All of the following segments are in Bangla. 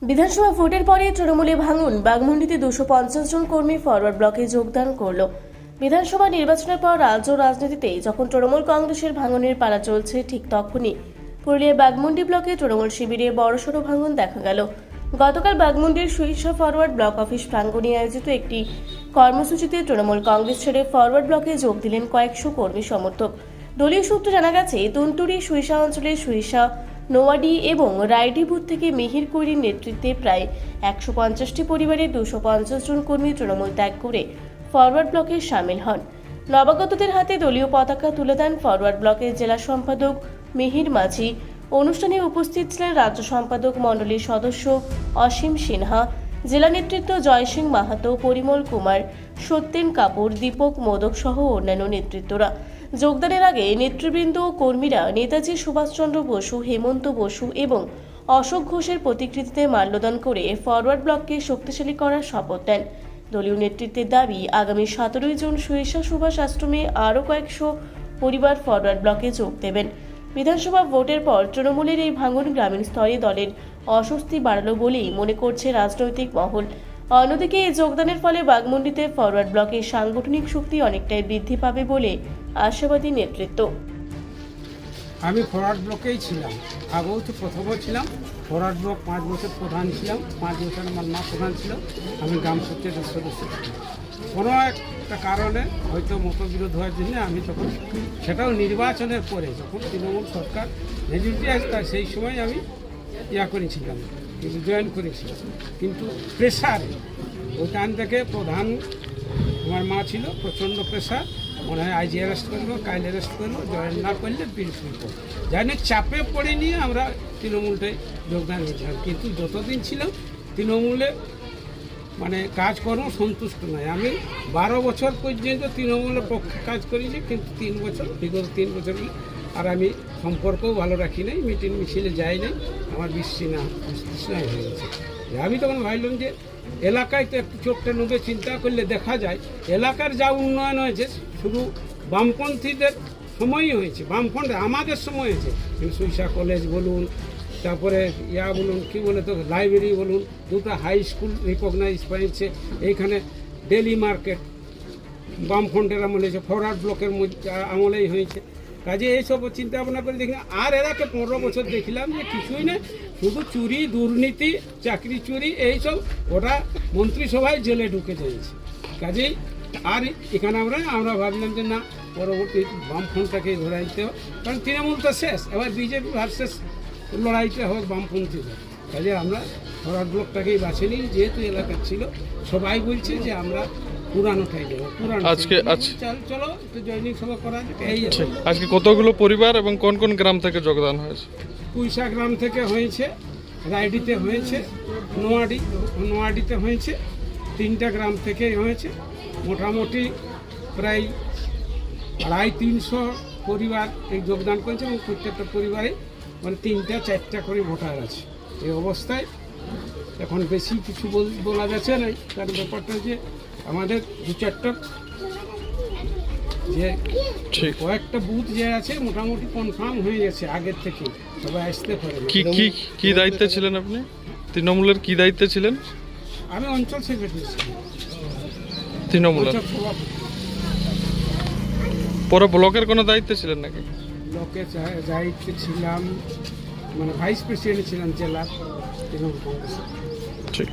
বিধানসভা ভোটের পরে তৃণমূলে ভাঙন। বাঘমুন্ডিতে 250 জন কর্মী ফরওয়ার্ড ব্লকে যোগদান করল। বিধানসভা নির্বাচনের পর রাজ্য রাজনীতিতে যখন তৃণমূল কংগ্রেসের ভাঙনের পালা চলছে, ঠিক তখনই পুরুলিয়ার বাঘমুন্ডি ব্লকে তৃণমূল শিবিরে বড়সড় ভাঙন দেখা গেল। গতকাল বাঘমুন্ডির সুইসা ফরওয়ার্ড ব্লক অফিস প্রাঙ্গণে আয়োজিত একটি কর্মসূচিতে তৃণমূল কংগ্রেস ছেড়ে ফরওয়ার্ড ব্লকে যোগ দিলেন কয়েকশো কর্মী সমর্থক। দলীয় সূত্রে জানা গেছে, তুনতুরি সুইসা অঞ্চলের সুইসা, নোয়াডি এবং রাইডি বুথ থেকে মিহির কৈরির নেতৃত্বে প্রায় 150টি পরিবারের 250 জন কর্মী তৃণমূল ত্যাগ করে ফরওয়ার্ড ব্লকে সামিল হন। নবাগতদের হাতে দলীয় পতাকা তুলে দেন ফরওয়ার্ড ব্লকের জেলা সম্পাদক মিহির মাঝি। অনুষ্ঠানে উপস্থিত ছিলেন রাজ্য সম্পাদক মণ্ডলীর সদস্য অসীম সিনহা, জেলা নেতৃত্ব জয় সিং মাহাতো, পরিমল কুমার, সত্যেন কাপুর, দীপক মোদক সহ অন্যান্য নেতৃত্বরা। যোগদানের আগে নেতৃবৃন্দ ও কর্মীরা নেতাজি সুভাষচন্দ্র বসু, হেমন্ত বসু এবং অশোক ঘোষের প্রতিকৃতিতে মাল্যদান করে ফরওয়ার্ড ব্লককে শক্তিশালী করার শপথ নেন। দলীয় নেতৃত্বের দাবি, আগামী 17 জুন সুইসা সুভাষ আশ্রমে আরও কয়েকশো পরিবার ফরওয়ার্ড ব্লকে যোগ দেবেন। বিধানসভা ভোটের পর তৃণমূলের এই ভাঙন গ্রামীণ স্তরে দলের অস্বস্তি বাড়ালো বলেই মনে করছে রাজনৈতিক মহল। অন্যদিকে এই যোগদানের ফলে বাঘমুন্ডিতে ফরওয়ার্ড ব্লকের সাংগঠনিক শক্তি অনেকটাই বৃদ্ধি পাবে বলে আশাবাদী নেতৃত্ব। আমি ফরওয়ার্ড ব্লকেই ছিলাম, আগেও তো প্রথমও ছিলাম। ফরওয়ার্ড ব্লক 5 বছর প্রধান ছিলাম, 5 বছর আমার মা প্রধান ছিল, আমি গ্রাম পঞ্চায়েতের সদস্য ছিলাম। কোনো একটা কারণে হয়তো মতবিরোধ হওয়ার জন্য আমি তখন, সেটাও নির্বাচনের পরে যখন তৃণমূল সরকার মেজরিটি আসতো, সেই সময় আমি করেছিলাম, কিন্তু জয়েন করেছিলাম। কিন্তু প্রেশারে ওইখান থেকে প্রধান আমার মা ছিল, প্রচণ্ড প্রেশার, মনে হয় আজ অ্যারেস্ট করবো, কাল অ্যারেস্ট করবো, জয়েন না করলে বিলকুল করবো, যাই না চাপে পড়ে নিয়ে আমরা তৃণমূলটাই যোগদান দিয়েছিলাম। কিন্তু যতদিন ছিলাম তৃণমূলে মানে কাজকর্ম সন্তুষ্ট নয়। আমি 12 বছর পর্যন্ত তৃণমূলের পক্ষে কাজ করেছি, কিন্তু 3 বছর, বিগত 3 বছর আর আমি সম্পর্কও ভালো রাখি নাই, মিটিং মিছিলে যাই নাই, আমার বিস্ময় হয়ে গেছে। আমি তখন ভাবলাম যে এলাকায় তো একটু চোখটা নুবে চিন্তা করলে দেখা যায় এলাকার যা উন্নয়ন হয়েছে শুধু বামপন্থীদের সময়ই হয়েছে, বামফ্রন্টে আমাদের সময় হয়েছে। সুইসা কলেজ বলুন, তারপরে বলুন, কি বলে তো লাইব্রেরি বলুন, 2টা হাই স্কুল রিকগনাইজ পেয়েছে, এইখানে ডেলি মার্কেট বামফ্রন্টের আমলে হয়েছে, ফরওয়ার্ড ব্লকের আমলেই হয়েছে। কাজে এইসব চিন্তা ভাবনা করে দেখলাম। আর এরাকে 15 বছর দেখলাম যে কিছুই নেই, শুধু চুরি, দুর্নীতি, চাকরি চুরি, এইসব। ওরা মন্ত্রিসভায় জেলে ঢুকে যাচ্ছে। কাজেই আর এখানে আমরা ভাবলাম যে না, পরবর্তী বামফ্রন্টটাকে ধরে আনতে হবে, কারণ তৃণমূল তো শেষ, এবার বিজেপি ভার্সেস লড়াইটা হোক বামপন্থীদের। কাজে আমরা ফরওয়ার্ড ব্লকটাকেই বাছে নিই, যেহেতু এলাকা ছিল, সবাই বলছে যে আমরা পুরানোটাই দেবো, পুরানো। চলো একটু জয়নিং সভা করা যায়। এই আজকে কতগুলো পরিবার এবং কোন কোন গ্রাম থেকে যোগদান হয়েছে? কুইসা গ্রাম থেকে হয়েছে, রাইডিতে হয়েছে, নোয়াডিতে হয়েছে, 3টা গ্রাম থেকে হয়েছে। মোটামুটি প্রায় 250-300 পরিবার এই যোগদান করেছে, এবং প্রত্যেকটা পরিবারে মানে 3টা-4টা করে ভোটার আছে। এই অবস্থায় এখন বেশি কিছু বলা যাচ্ছে না, কারণ ব্যাপারটা যে আমাদের 2-4টা যে কয়েকটা বুথ যে আছে মোটামুটি কনফার্ম হয়ে গেছে আগের থেকে, সবাই আসতে পারে। কি দায়িত্বে ছিলেন আপনি? তৃণমূলের কি দায়িত্বে ছিলেন? আমি অঞ্চল সেক্রেটারি ছিলাম তৃণমূলের। পরে ব্লকের কোনো দায়িত্বে ছিলেন নাকি? ব্লকের দায়িত্বে ছিলাম, মানে ভাইস প্রেসিডেন্ট ছিলাম জেলার তৃণমূল কংগ্রেস। ঠিক।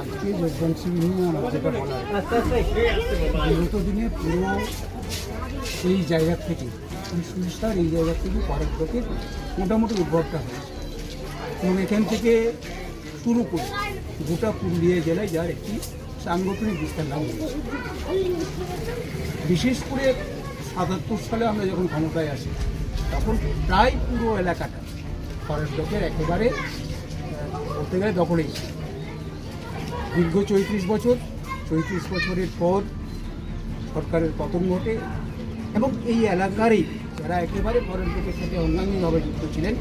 আজকে যোগদান শিবির যেটা বলা হয়, বিগত দিনে পুরো এই জায়গা থেকে, সুইসার এই জায়গা থেকে ফরওয়ার্ড ব্লকের মোটামুটি উদ্ভবটা হয়েছে, এবং এখান থেকে শুরু করে গোটা পুরুলিয়া জেলায় যার একটি সাংগঠনিক বিস্তার লাভ হয়েছে। বিশেষ করে 77 সালে আমরা যখন ক্ষমতায় আসি, তখন প্রায় পুরো এলাকাটা ফরওয়ার্ড ব্লকের একেবারে বলতে গেলে দখলেই ছিল। দীর্ঘ 34 বছরের পর সরকারের পতন ঘটে, এবং এই এলাকারই যারা একেবারে ফরওয়ার্ড ব্লকের সাথে অন্যান্যভাবে যুক্ত ছিলেন,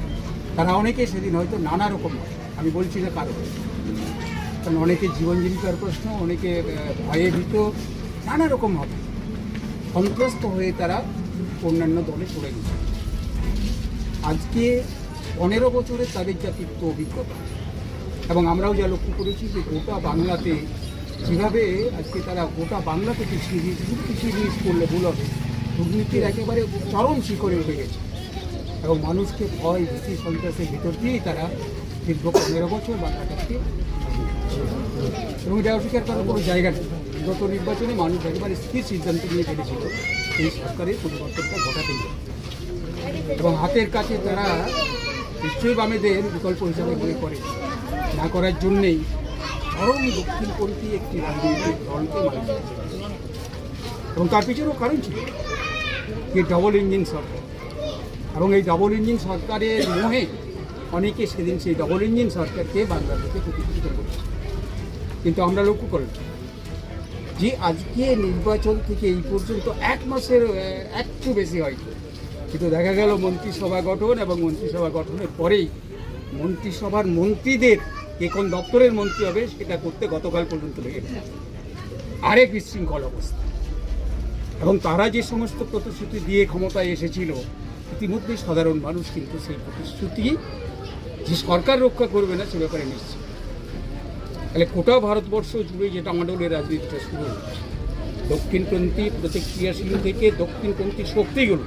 তারা অনেকে সেদিন হয়তো নানা রকম, আমি বলছি না কারণ অনেকে জীবন জীবিকার প্রশ্ন, অনেকে ভয়ে ভীত, নানা রকম হবে সন্ত্রস্ত হয়ে তারা অন্যান্য দলে চলে গেছে। আজকে 15 বছরের তাদের যা তিক্ত অভিজ্ঞতা, এবং আমরাও যা লক্ষ্য করেছি যে গোটা বাংলাতে যেভাবে আজকে তারা গোটা বাংলাতে কিছু জিনিস করলে ভুল হবে, দুর্নীতির একেবারে চরম শিখরে উঠে গেছে এবং মানুষকে ভয় ভীতি সন্ত্রাসের ভিতর দিয়েই তারা দীর্ঘ 15 বছর বাংলাটাকে এবং এটা অস্বীকার করার কোনো জায়গা নেই। গত নির্বাচনে মানুষ একেবারে স্থির সিদ্ধান্ত নিয়ে ফেলেছিল এই সরকারের পরিবর্তনটা ঘটাতে হবে এবং হাতের কাছে তারা নিশ্চয়ই বামেদের বিকল্প হিসাবে মনে করে না করার জন্যেই চরম দক্ষিণপন্থী একটি রাজনৈতিক দলকে মানুষ এবং তার পিছনেও কারণ ছিল যে ডবল ইঞ্জিন সরকার এবং এই ডবল ইঞ্জিন সরকারের মোহে অনেকে সেদিন সেই ডবল ইঞ্জিন সরকারকে বাংলা থেকে প্রতিষ্ঠিত করেছে। কিন্তু আমরা লক্ষ্য করলাম যে আজকে নির্বাচন থেকে এই পর্যন্ত 1 মাসের একটু বেশি হয়তো, কিন্তু দেখা গেল মন্ত্রিসভা গঠন এবং মন্ত্রিসভা গঠনের পরেই মন্ত্রিসভার মন্ত্রীদের কে কোন দপ্তরের মন্ত্রী হবে সেটা করতে গতকাল পর্যন্ত লেগে গেছে। আরেক বিশৃঙ্খল অবস্থা এবং তারা যে সমস্ত প্রতিশ্রুতি দিয়ে ক্ষমতায় এসেছিল ইতিমধ্যে সাধারণ মানুষ কিন্তু সেই প্রতিশ্রুতি যে সরকার রক্ষা করবে না সে ব্যাপারে নিশ্চিত। তাহলে গোটা ভারতবর্ষ জুড়ে যে টামাডোলের রাজনীতিটা শুরু হচ্ছে, দক্ষিণপন্থী প্রতিক্রিয়াশীল থেকে দক্ষিণপন্থী শক্তিগুলো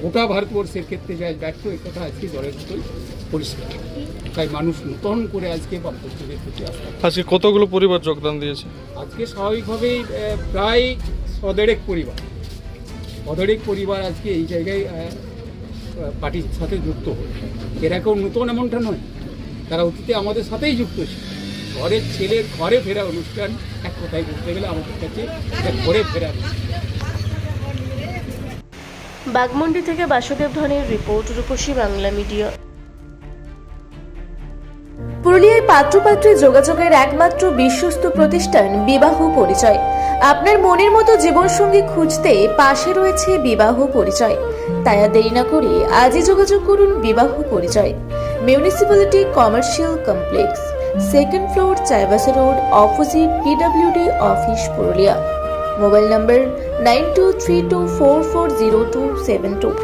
গোটা ভারতবর্ষের ক্ষেত্রে যায় ব্যর্থ, এই কথা আজকে দলের ভিতরে পরিষ্কার। তাই মানুষ নূতন করে আজকে বামপন্থীদের প্রতি আস্থা। আজকে কতগুলো পরিবার যোগদান দিয়েছে? আজকে স্বাভাবিকভাবেই প্রায় 150 পরিবার আজকে এই জায়গায় পার্টির সাথে যুক্ত হয়। এরা কেউ নতুন এমনটা নয়, তারা অতীতে আমাদের সাথেই যুক্ত ছিল। ঘরের ছেলের ঘরে ফেরা অনুষ্ঠান, এক কথায় বলতে গেলে আমাদের কাছে এটা ঘরে ফেরা। বাগমুন্ডি থেকে বাসুদেব ধনের রিপোর্ট, রূপসী বাংলা মিডিয়া। পুরুলিয়ায় পাত্রপাত্রী যোগাযোগের একমাত্র বিশ্বস্ত প্রতিষ্ঠান বিবাহ পরিচয়। আপনার মনের মতো জীবনসঙ্গী খুঁজতে পাশে রয়েছে বিবাহ পরিচয়। তাই আর দেরি না করে আজই যোগাযোগ করুন বিবাহ পরিচয়। Municipality commercial complex, 2nd floor, Chaibasa road, opposite PWD office, Purulia. Mobile নম্বর 9232440272।